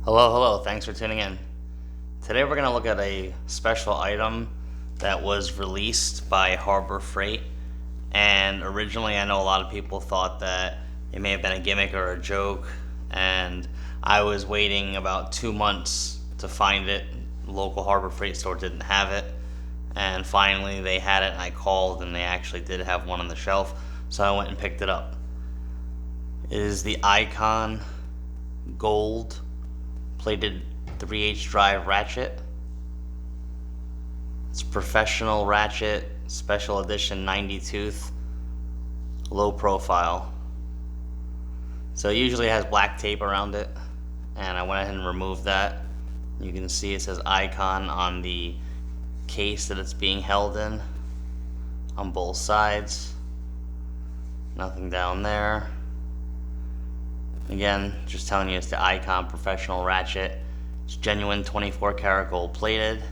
Hello, thanks for tuning in. Today we're going to look at a special item that was released by Harbor Freight. And originally, I know a lot of people thought that it may have been a gimmick or a joke. And I was waiting about 2 months to find it. The local Harbor Freight store didn't have it. And finally, they had it, and I called, and they actually did have one on the shelf. So I went and picked it up. It is the Icon Gold plated 3/8 drive ratchet. It's professional ratchet, special edition 90 tooth, low profile. So it usually has black tape around it, and I went ahead and removed that. You can see it says Icon on the case that it's being held in on both sides. Nothing down there. Again, just telling you it's the Icon Professional Ratchet. It's genuine 24 karat gold plated.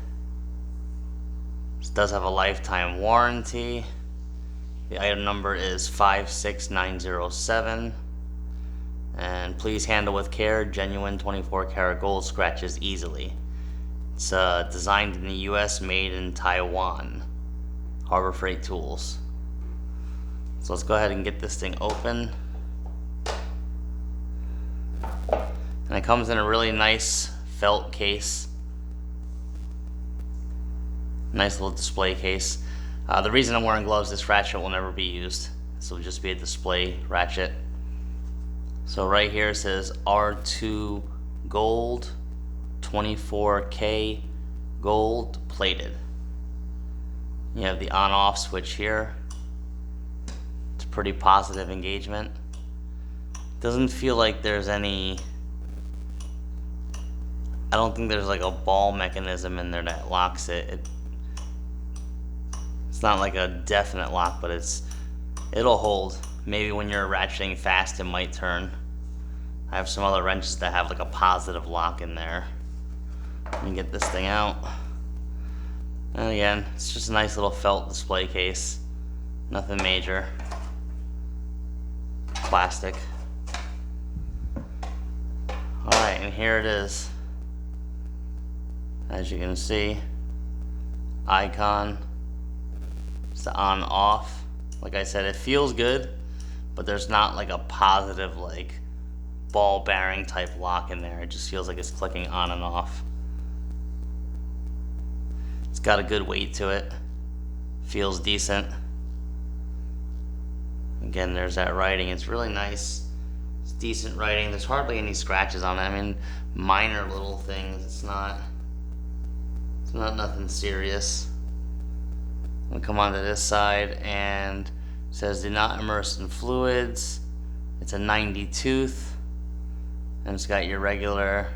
This does have a lifetime warranty. The item number is 56907. And please handle with care. Genuine 24 karat gold scratches easily. It's designed in the US, made in Taiwan. Harbor Freight Tools. So let's go ahead and get this thing open. And it comes in a really nice felt case. Nice little display case. The reason I'm wearing gloves, this ratchet will never be used. This will just be a display ratchet. So right here it says R2 Gold, 24K gold plated. You have the on-off switch here. It's a pretty positive engagement. Doesn't feel like there's any... I don't think there's like a ball mechanism in there that locks it. It's not like a definite lock, but it'll hold. Maybe when you're ratcheting fast, it might turn. I have some other wrenches that have like a positive lock in there. Let me get this thing out. And again, it's just a nice little felt display case. Nothing major. Plastic. Alright, and here it is. As you can see, Icon. It's the on-off. Like I said, it feels good, but there's not like a positive like ball bearing type lock in there. It just feels like it's clicking on and off. It's got a good weight to it. Feels decent. Again, there's that writing. It's really nice. It's decent writing. There's hardly any scratches on it. I mean, minor little things. It's not nothing serious. I'm gonna come onto this side, and it says do not immerse in fluids. It's a 90 tooth, and it's got your regular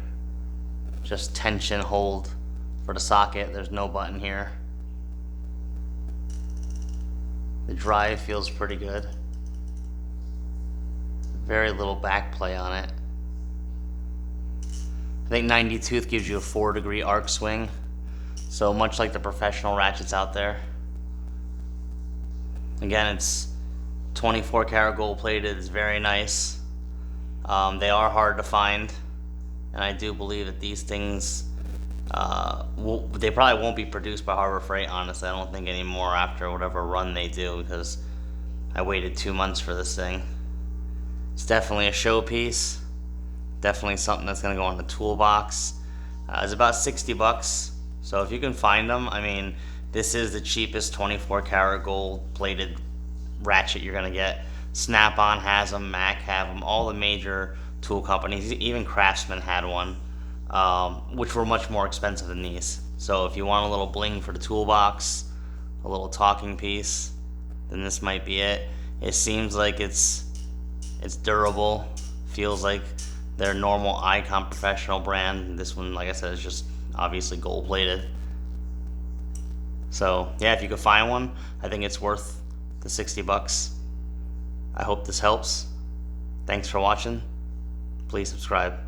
just tension hold for the socket. There's no button here. The drive feels pretty good. Very little back play on it. I think 90 tooth gives you a 4-degree arc swing. So much like the professional ratchets out there. Again, it's 24 karat gold plated. It's very nice. They are hard to find, and I do believe that these things they probably won't be produced by Harbor Freight, honestly. I don't think anymore after whatever run they do, because I waited 2 months for this thing. It's definitely a showpiece. Definitely something that's going to go in the toolbox. It's about 60 bucks. So if you can find them, I mean, this is the cheapest 24 karat gold plated ratchet you're gonna get. Snap-on has them, Mac have them, all the major tool companies, even Craftsman had one, which were much more expensive than these. So if you want a little bling for the toolbox, a little talking piece, then this might be it. It seems like it's durable, feels like their normal Icon Professional brand. This one, like I said, is just obviously gold plated. So yeah, if you could find one, I think it's worth the 60 bucks. I hope this helps. Thanks for watching. Please subscribe.